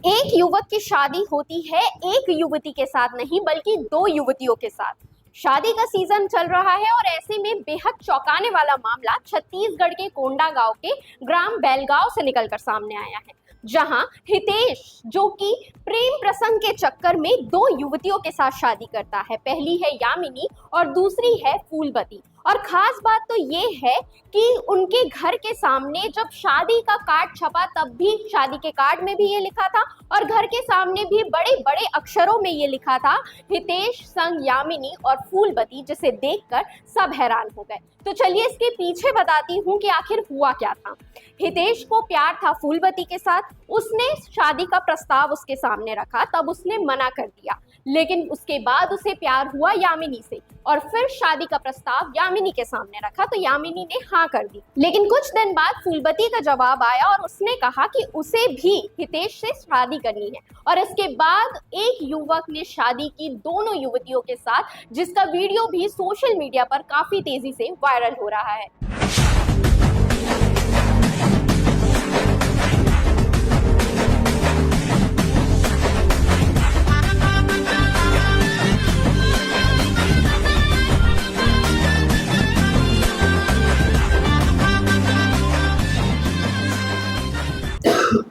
एक युवक की शादी होती है एक युवती के साथ नहीं बल्कि दो युवतियों के साथ। शादी का सीजन चल रहा है और ऐसे में बेहद चौंकाने वाला मामला छत्तीसगढ़ के कोंडा गांव के ग्राम बैलगांव से निकलकर सामने आया है, जहां हितेश जो कि प्रेम प्रसंग के चक्कर में दो युवतियों के साथ शादी करता है। पहली है यामिनी और दूसरी है फूलबती। और खास बात तो ये है कि उनके घर के सामने जब शादी का कार्ड छपा तब भी शादी के कार्ड में भी ये लिखा था और घर के सामने भी बड़े बड़े अक्षरों में ये लिखा था हितेश संग यामिनी और फूलबती, जिसे देखकर सब हैरान हो गए। तो चलिए इसके पीछे बताती हूँ कि आखिर हुआ क्या था। हितेश को प्यार था फूलबती के साथ। उसने शादी का प्रस्ताव उसके सामने रखा, तब उसने मना कर दिया, लेकिन उसके बाद उसे प्यार हुआ यामिनी से और फिर शादी का प्रस्ताव यामिनी के सामने रखा तो यामिनी ने हाँ कर दी। लेकिन कुछ दिन बाद फूलबती का जवाब आया और उसने कहा कि उसे भी हितेश से शादी करनी है। और इसके बाद एक युवक ने शादी की दोनों युवतियों के साथ, जिसका वीडियो भी सोशल मीडिया पर काफी तेजी से वायरल हो रहा है।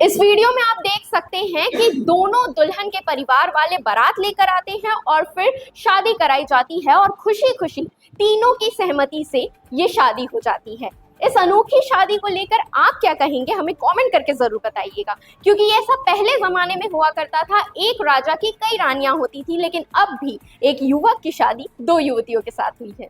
इस वीडियो में आप देख सकते हैं कि दोनों दुल्हन के परिवार वाले बारात लेकर आते हैं और फिर शादी कराई जाती है और खुशी खुशी तीनों की सहमति से ये शादी हो जाती है। इस अनोखी शादी को लेकर आप क्या कहेंगे, हमें कमेंट करके जरूर बताइएगा, क्योंकि ये ऐसा पहले जमाने में हुआ करता था। एक राजा की कई रानियां होती थी, लेकिन अब भी एक युवक की शादी दो युवतियों के साथ हुई है।